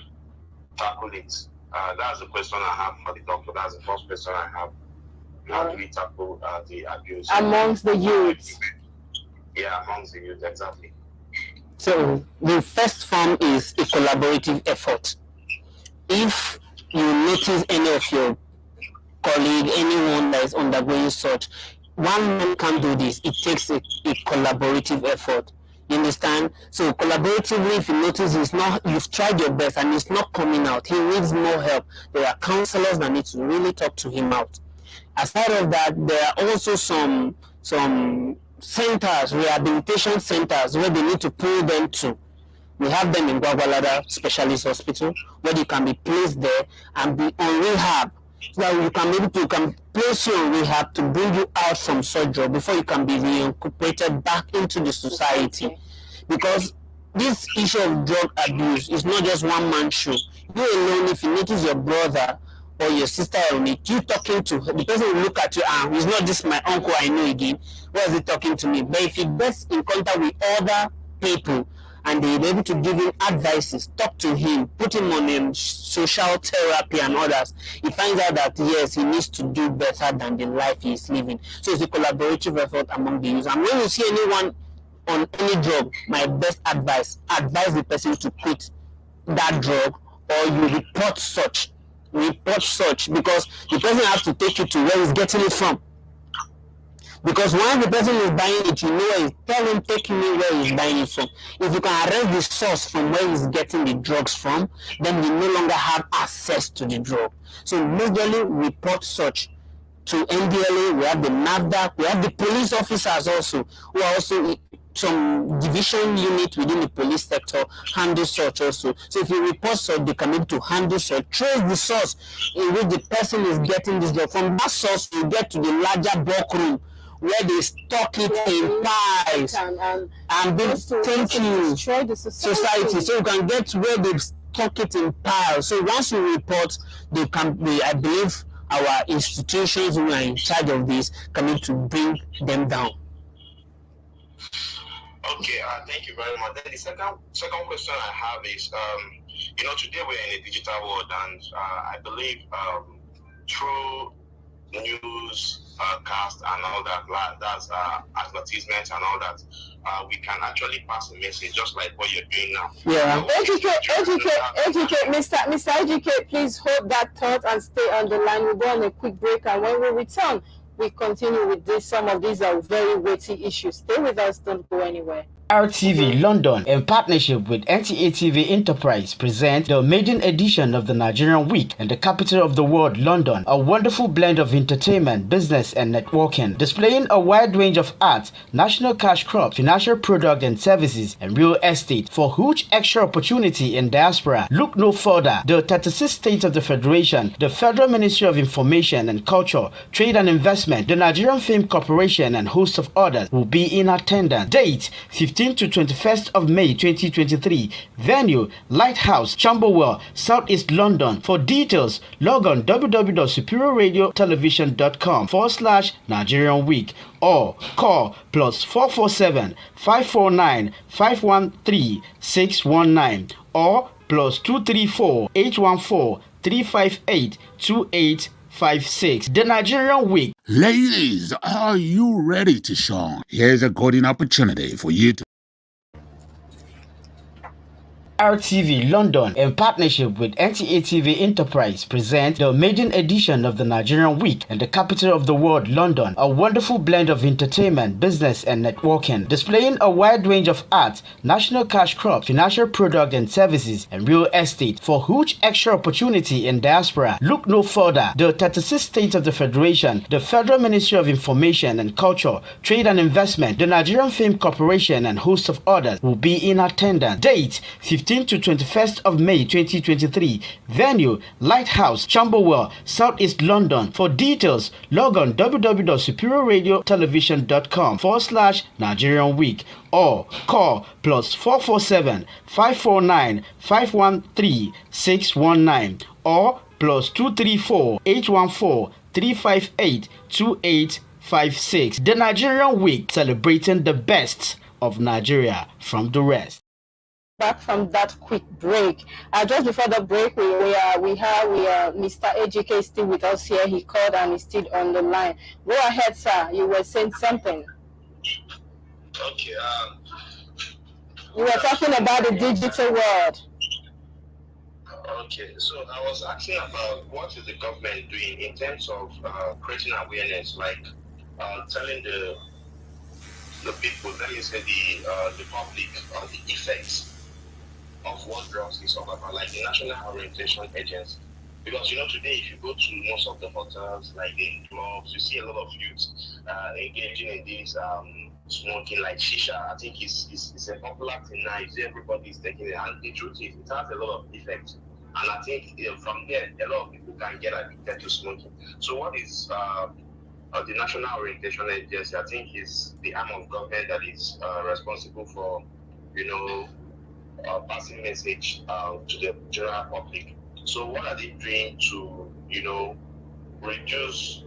S1: tackle it? That's the question I have for the doctor. That's the first question I have. How do we tackle the abuse
S2: amongst the youth?
S1: Yeah, amongst the youth, exactly.
S3: So the first form is a collaborative effort. If you notice any of your colleague, anyone that is undergoing such, one man can't do this. It takes a collaborative effort. You understand? So collaboratively, if you notice you've tried your best and it's not coming out, he needs more help. There are counselors that need to really talk to him out. Aside of that, there are also some centers, rehabilitation centers, where they need to pull them to. We have them in Gwagwalada Specialist Hospital, where you can be placed there and be on rehab. So that you can maybe you can place you on rehab to bring you out from surgery before you can be reincorporated back into the society. Because this issue of drug abuse is not just one man's show. You alone, if you notice your brother or your sister on it, you talking to her, the person will look at you and he's not just my uncle I know again. Why is he talking to me? But if he gets in contact with other people and they're able to give him advices, talk to him, put him on social therapy and others, he finds out that yes, he needs to do better than the life he is living. So it's a collaborative effort among the youth. And when you see anyone on any drug, my best advice the person to quit that drug, or you report such because the person has to take you to where he's getting it from. Because once the person is buying it, you know where tell him, take me where he's buying it from. If you can arrest the source from where he's getting the drugs from, then you no longer have access to the drug. So majorly report such to NDLA. We have the NAFDAC, we have the police officers also, who are also some division unit within the police sector handle such also. So if you report such, they can be able to handle such, trace the source in which the person is getting this drug. From that source, you get to the larger bulk room where they stock it in piles and they destroy the society. So you can get where they stock it in piles. So once you report, they can be, I believe, our institutions who are in charge of this coming to bring them down.
S1: Okay, thank you very much. Then the second question I have is, today we're in a digital world, and I believe through news cast and all that, that's advertisements and all that, we can actually pass a message just like what you're doing now.
S2: Yeah. Educate, Mr. Educate, please hold that thought and stay on the line. We'll go on a quick break, and when we return, we continue with this. Some of these are very weighty issues. Stay with us, don't go anywhere.
S4: RTV London, in partnership with NTA TV Enterprise, present the maiden edition of the Nigerian Week in the capital of the world, London. A wonderful blend of entertainment, business and networking, displaying a wide range of arts, national cash crops, financial products and services, and real estate. For huge extra opportunity in diaspora, look no further. The 36 states of the Federation, the Federal Ministry of Information and Culture, Trade and Investment, the Nigerian Film Corporation, and host of others will be in attendance. Date 15th to 21st of May 2023. Venue Lighthouse, Camberwell, Southeast London. For details, log on www.superiorradiotelevision.com/Nigerian Week or call +447 549 513 619 or +234 814 358 2856. The Nigerian Week.
S5: Ladies, are you ready to shine? Here's a golden opportunity for you to
S4: RTV London, in partnership with NTA TV Enterprise, present the maiden edition of the Nigerian Week in the capital of the world, London. A wonderful blend of entertainment, business and networking, displaying a wide range of arts, national cash crops, financial products and services, and real estate. For huge extra opportunity in diaspora, look no further. The 36 states of the Federation, the Federal Ministry of Information and Culture, Trade and Investment, the Nigerian Film Corporation, and host of others will be in attendance. Date 15th to 21st of May 2023. Venue Lighthouse, Camberwell, Southeast London. For details, log on www.superiorradiotelevision.com/Nigerian Week or call +447 549 513 619 or +234 814 358 2856. The Nigerian Week, celebrating the best of Nigeria from the rest.
S2: Back from that quick break. Just before the break, we have Mr. AJK still with us here. He called and he's still on the line. Go ahead, sir. You were saying something.
S1: Okay.
S2: You were talking about the digital world.
S1: Okay, so I was asking about what is the government doing in terms of creating awareness, like telling the people, let me say the public, the effects of what drugs is all about, like the National Orientation Agency. Because today if you go to most of the hotels, like the clubs, you see a lot of youth engaging in this smoking like shisha. I think it's a popular thing now. You see everybody is taking it, and the truth is it has a lot of effects. And I think from there a lot of people can get addicted to smoking. So what is the National Orientation Agency, I think, is the arm of government that is responsible for, passing message to the general public. So what are they doing to, reduce,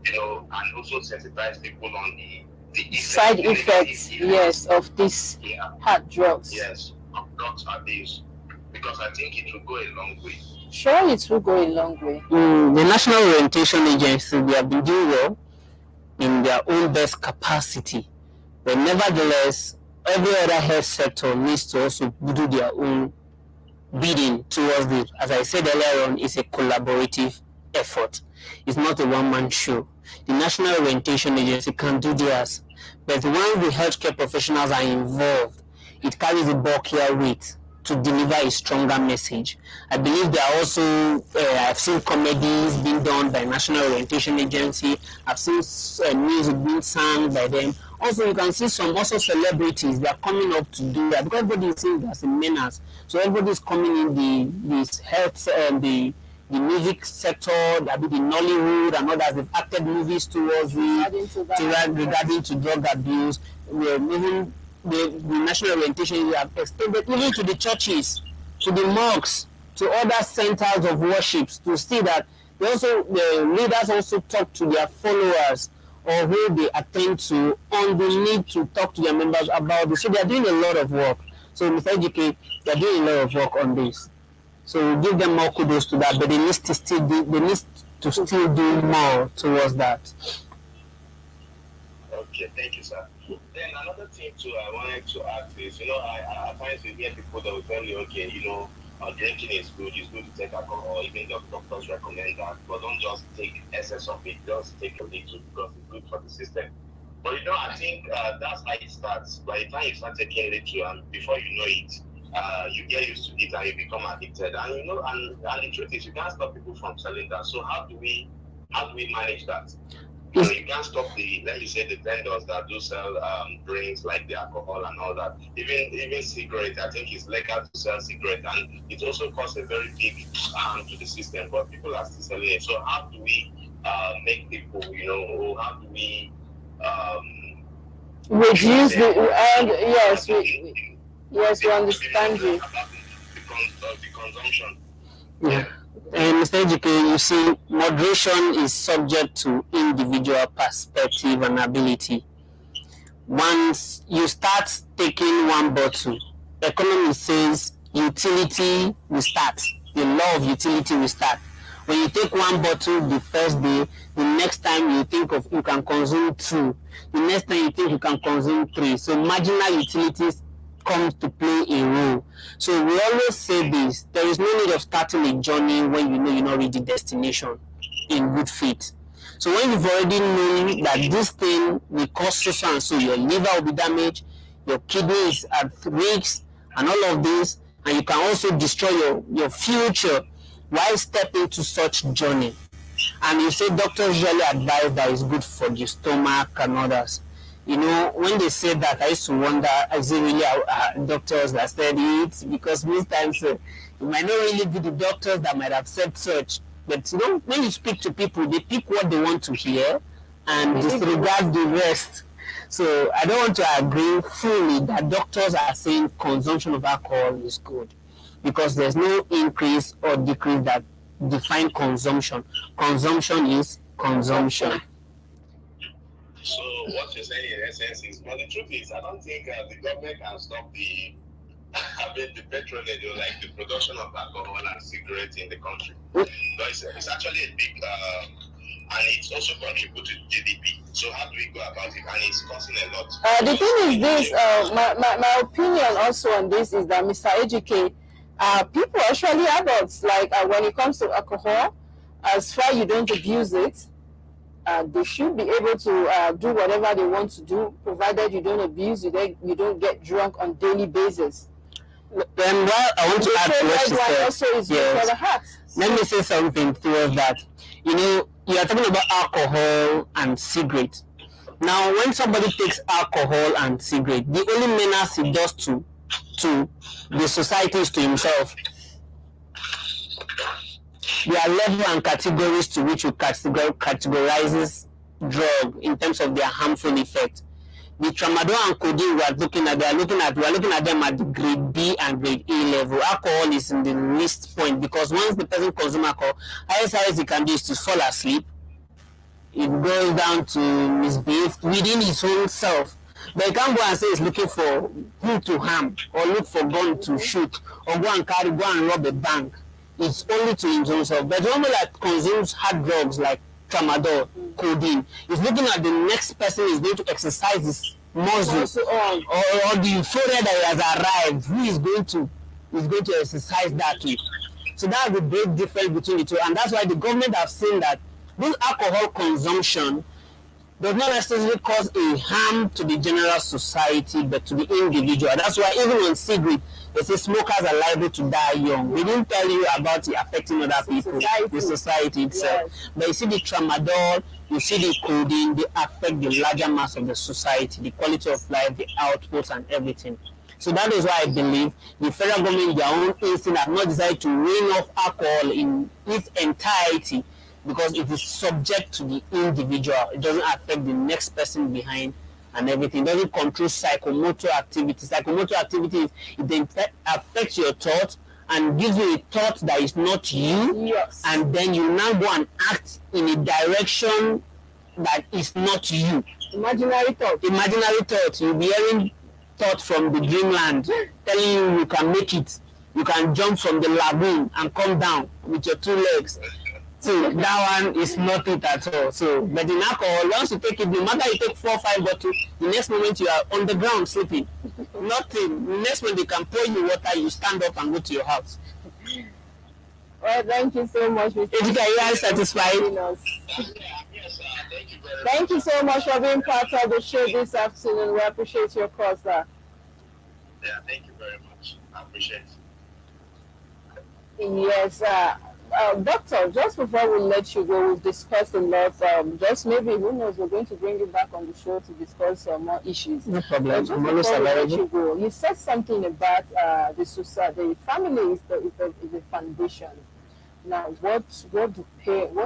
S1: and also sensitize people on the
S2: side effects, yes, of these hard drugs?
S1: Yes, of drugs abuse. Because I think it will go a long way.
S2: Sure, it will go a long way.
S3: The National Orientation Agency, they have been doing well in their own best capacity. But nevertheless, every other health sector needs to also do their own bidding towards it. As I said earlier on, it's a collaborative effort. It's not a one-man show. The National Orientation Agency can do theirs. But when the healthcare professionals are involved, it carries a bulkier weight to deliver a stronger message. I believe there are also, I've seen comedies being done by National Orientation Agency. I've seen music being sung by them. Also, you can see some also celebrities, they are coming up to do that because everybody is seeing it as a menace. So everybody is coming in this health and the music sector, that be the Nollywood and others. They've acted movies towards regarding to drug abuse. We're moving the National Orientation have extended even to the churches, to the mosques, to other centers of worship to see that the leaders also talk to their followers or who they attend to on the need to talk to their members about this. So they are doing a lot of work. So Mr. Ejike, they are doing a lot of work on this. So we give them more kudos to that, but they need to still do more towards that.
S1: Okay, thank you, sir. Then another thing too I wanted to ask is, I find we hear people that will tell you, okay, drinking is good, it's good to take alcohol, even the doctors recommend that, but don't just take excess of it, just take a little because it's good for the system. But I think that's how it starts. By the time you start taking a little, and before you know it, you get used to it and you become addicted. And and the truth is, you can't stop people from selling that. So how do we manage that? You can't stop let me say, the vendors that do sell drinks like the alcohol and all that. Even cigarette, I think it's legal to sell cigarette, and it also causes a very big harm to the system. But people are still selling it. So how do we make people, how do we
S2: reduce yes, we understand you.
S1: The consumption.
S3: Yeah. And Mr. Ejike, you see, moderation is subject to individual perspective and ability. Once you start taking one bottle, economy says utility will start. The law of utility will start. When you take one bottle the first day, the next time you think of you can consume 2. The next time you think you can consume 3. So marginal utilities comes to play a role. So we always say this: there is no need of starting a journey when you know you're not reaching destination in good faith. So when you've already known that this thing will cause so and so, your liver will be damaged, your kidney is at risk, and all of this, and you can also destroy your future while stepping into such journey. And you say doctors usually advise that it's good for the stomach and others. When they say that, I used to wonder, is it really doctors that said it? Because most times it might not really be the doctors that might have said such. But when you speak to people, they pick what they want to hear and disregard the rest. So I don't want to agree fully that doctors are saying consumption of alcohol is good, because there's no increase or decrease that define consumption. Consumption is consumption.
S1: So what you're saying in essence is, but the truth is, I don't think the government can stop the patronage, like the production of alcohol and cigarettes in the country. But it's actually a big, and it's also contributes to GDP. So how do we go about it? And it's costing a lot.
S2: The thing is this, my opinion also on this is that, Mr. Ejike, people, actually adults, like when it comes to alcohol, as far you don't abuse it, they should be able to do whatever they want to do, provided you don't abuse, you don't get drunk on daily basis.
S3: Then, well, I want to add to what she
S2: red wine
S3: said.
S2: also is good for the heart.
S3: Let me say something towards that. You know, you are talking about alcohol and cigarette. Now, when somebody takes alcohol and cigarette, the only menace it does to the society is to himself. There are levels and categories to which we categorizes drug in terms of their harmful effect. The tramadol and codeine we are looking at them at the grade B and grade A level. Alcohol is in the least point because once the person consumes alcohol, highest he can do is to fall asleep. It goes down to misbehave within his own self. But you can't go and say he's looking for who to harm or look for gun to shoot or go and rob a bank. It's only to his own self. But the one that consumes hard drugs like tramadol, codeine, is looking at the next person is going to exercise his muscles or the euphoria that he has arrived. Who is going to exercise that with? So that's the big difference between the two, and that's why the government have seen that this alcohol consumption does not necessarily cause a harm to the general society, but to the individual. That's why even on cigarette, they say smokers are liable to die young. They didn't tell you about it affecting other people, the society itself. Yes. But you see the tramadol, you see the codeine, they affect the larger mass of the society, the quality of life, the outputs and everything. So that is why I believe the federal government, in their own instinct, have not decided to rein off alcohol in its entirety, because it is subject to the individual. It doesn't affect the next person behind and everything. It doesn't control psychomotor activity. Psychomotor activity is it affects your thoughts and gives you a thought that is not you. Yes. And then you now go and act in a direction that is not you. Imaginary thought. You'll be hearing thought from the dreamland telling you can make it. You can jump from the lagoon and come down with your 2 legs. So that one is not it at all. So, but in alcohol, once you take it, no matter you take 4 or 5 bottles, the next moment you are on the ground sleeping. Nothing. The next moment they can pour you water, you stand up and go to your house.
S2: Well, thank you so much, Mr.
S3: Ejika, you are satisfied?
S1: Yes, thank you very much.
S2: Thank you so much for being part of the show this afternoon. We appreciate your call, sir.
S1: Yeah, thank you very much. I appreciate it.
S2: Yes, Doctor, just before we let you go, we've discussed a lot. Just maybe, who knows, we're going to bring you back on the show to discuss some more issues.
S3: No problem.
S2: Just before we let you go, you said something about the society. The family is the foundation. Now, what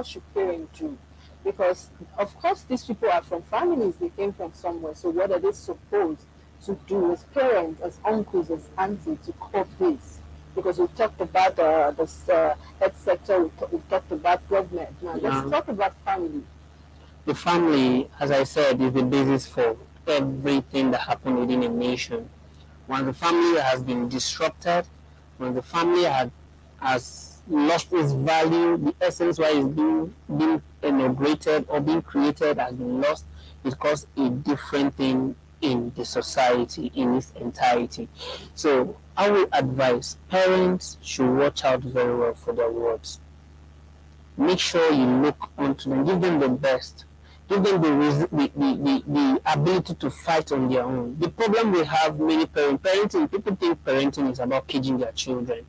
S2: should parents do? Because, of course, these people are from families. They came from somewhere. So what are they supposed to do as parents, as uncles, as aunties to cope this? Because we talked about the health sector, we talked about government. Now, let's talk about family.
S3: The family, as I said, is the basis for everything that happens within a nation. When the family has been disrupted, when the family has lost its value, the essence why it's being inaugurated or being created has been lost, it causes a different thing in the society in its entirety. So I will advise parents should watch out very well for their words. Make sure you look onto them, give them the best, give them the ability to fight on their own. The problem we have many parenting, people think parenting is about caging their children.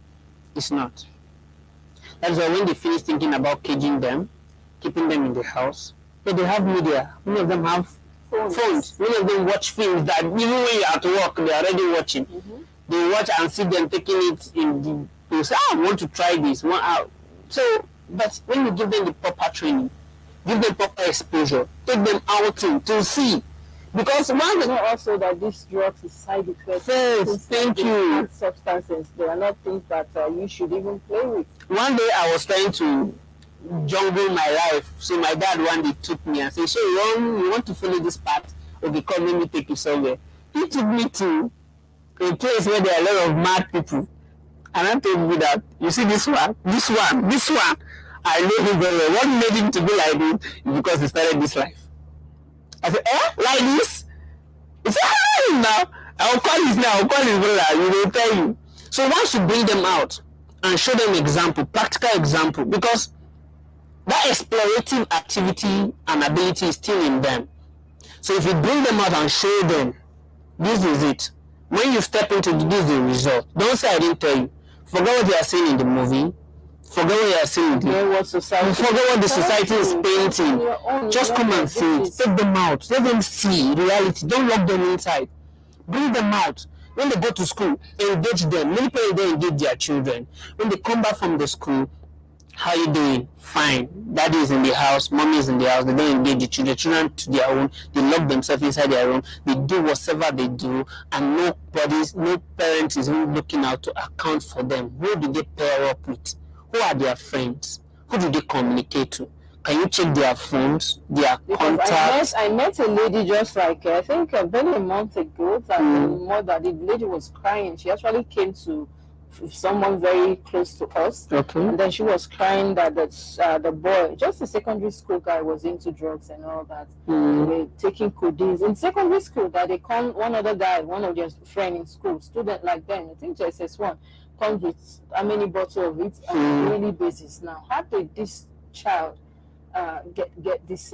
S3: It's not. That's why when they finish thinking about caging them, keeping them in the house, but they have media. Many of them have phones. Many of them watch films that even when you're at work, they're already watching. Mm-hmm. They watch and see them taking it they say, I want to try this. So, but when you give them the proper training, give them proper exposure, take them outing to see. Because one
S2: know also that these drugs is side effects.
S3: Yes, thank you.
S2: Substances, they are not things that you should even play with.
S3: One day I was trying to jungle my life. So my dad one day took me and said, "So you want to follow this path? Okay, come, let me take you somewhere." He took me to a place where there are a lot of mad people. And I told me that, you see this one, I know him very well. What made him to be like this is because he started this life. I said, like this? He said, now. I'll call his brother, he will tell you. So once you bring them out and show them example, practical example, because that explorative activity and ability is still in them. So if you bring them out and show them, this is it. When you step into this the result. Don't say I didn't tell you. Forget what you are seeing in the movie. Forget what you are seeing.
S2: Forget what society.
S3: Forget what the society is painting. Just come and see it. Take them out. Let them see reality. Don't lock them inside. Bring them out. When they go to school, engage them. Many parents don't engage their children. When they come back from the school, how you doing? Fine. Daddy is in the house, mommy is in the house. They don't engage the children. Children to their own. They lock themselves inside their room. They do whatever they do, and no parent is even looking out to account for them. Who do they pair up with? Who are their friends? Who do they communicate to? Can you check their phones, their contacts?
S2: I met a lady just like, I think barely a month ago, that the lady was crying. She actually came to someone very close to us.
S3: Okay.
S2: And then she was crying that the boy, just a secondary school guy, was into drugs and all that. They were taking codeines in secondary school. That they come, one other guy, one of their friend in school, student like them, I think JSS1, comes with how many bottles of it on a daily basis. Now, how did this child get this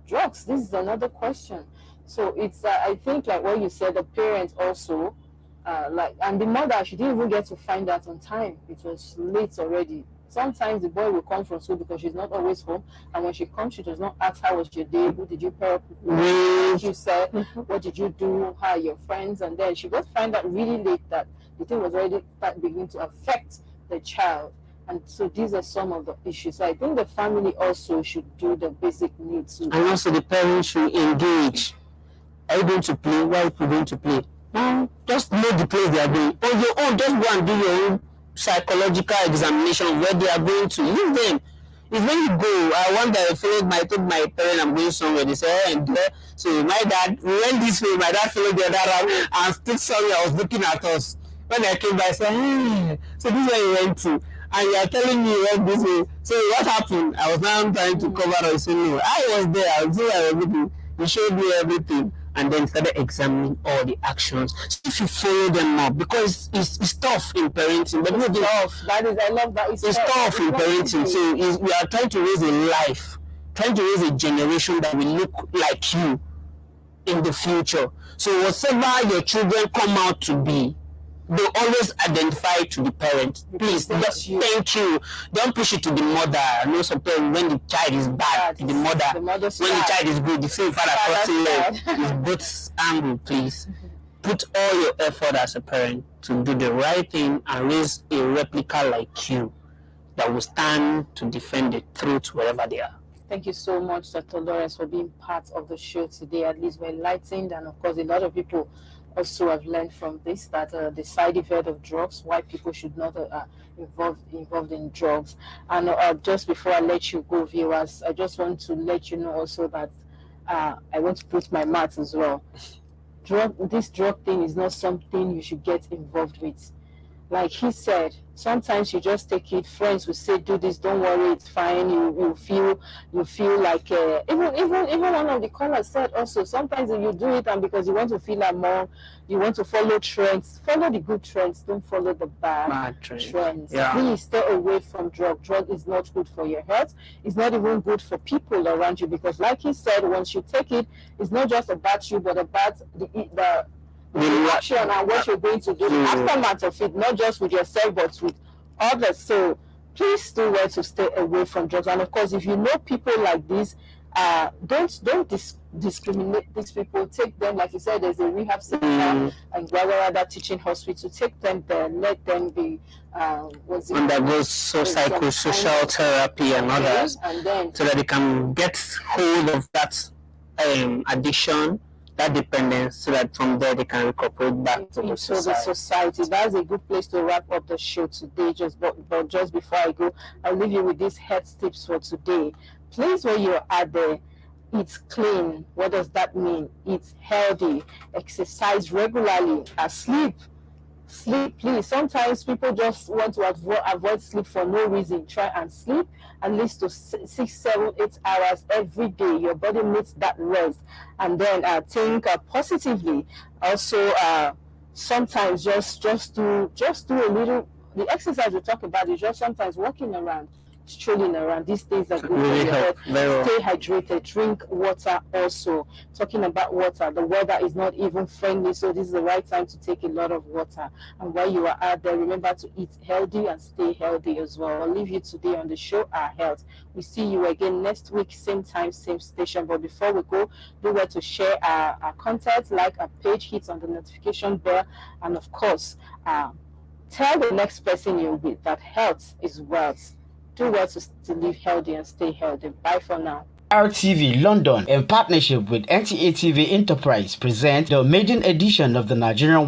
S2: drugs? This is another question. So it's I think like what you said, the parents also and the mother, she didn't even get to find out on time. It was late already. Sometimes the boy will come from school because she's not always home, and when she comes, she does not ask how was your day, who did you pair up with, you said, what did you do, how are your friends, and then she got to find out really late that the thing was already beginning to affect the child. And so these are some of the issues. So I think the family also should do the basic needs.
S3: And also the parents should engage. Are you going to play? Why are you going to play? Just know the place they are going. On your own, just go and do your own psychological examination where they are going to. Leave them. It's when you go. I wonder if I told my parents I'm going somewhere. They say, oh, and there. So my dad, we went this way. My dad followed the other route and stood somewhere. I was looking at us. When I came back, I said, hey, so this is where you went to. And you are telling me you went this way. So what happened? I was now trying to cover up. So no, I was there. I was there. You showed me everything. And then started examining all the actions. So if you follow them up, because it's tough in parenting. But
S2: it's tough. I love that. It's
S3: tough in parenting. So we are trying to raise a life, trying to raise a generation that will look like you in the future. So whatever your children come out to be, they always identify to the parent. Please, thank you. Don't push it to the mother. I know sometimes when the child is bad, the mother. When the child is good, the same father crossing leg. It's both angle, please. Put all your effort as a parent to do the right thing and raise a replica like you that will stand to defend the truth wherever they are.
S2: Thank you so much, Dr. Lawrence, for being part of the show today. At least we're enlightened, and of course, a lot of people also have learned from this that the side effect of drugs, why people should not involved in drugs. And just before I let you go, viewers, I just want to let you know also that I want to put my mouth as well. This drug thing is not something you should get involved with. Like he said, sometimes you just take it. Friends will say, "Do this, don't worry, it's fine." You feel like even one of the callers said also, sometimes if you do it and because you want to feel among, you want to follow trends. Follow the good trends. Don't follow the bad trends. Yeah. Please stay away from drug. Drug is not good for your health. It's not even good for people around you, because, like he said, once you take it, it's not just about you, but about the reaction and what you're going to do, the aftermath of it, not just with yourself but with others. So please do well to stay away from drugs. And of course, if you know people like this, don't discriminate these people. Take them, like you said, there's a rehab center and rather teaching hospital. Take them there, let them be
S3: undergo psychosocial therapy and others,
S2: and then,
S3: so that they can get hold of that addiction, that dependence, so that from there they can recuperate back to the society.
S2: That's a good place to wrap up the show today. But just before I go, I'll leave you with these health tips for today. Please, when you're out there, eat clean. What does that mean? Eat healthy, exercise regularly, sleep, please. Sometimes people just want to avoid sleep for no reason. Try and sleep at least to 6, 7, 8 hours every day. Your body needs that rest. And then think positively. Also, sometimes just do a little. The exercise we talk about is just sometimes walking around. strolling around. These things are good
S3: Really
S2: for your
S3: help.
S2: health. Stay hydrated, drink water also. Talking about water, the weather is not even friendly, so this is the right time to take a lot of water. And while you are out there, remember to eat healthy and stay healthy as well. I'll leave you today on the show, Our Health. We see you again next week, same time, same station. But before we go, do well to share our content, like our page, hit on the notification bell, and of course, tell the next person you're with that health is wealth. Do well to live healthy and stay healthy. Bye for now.
S4: RTV London, in partnership with NTA TV Enterprise, present the maiden edition of the Nigerian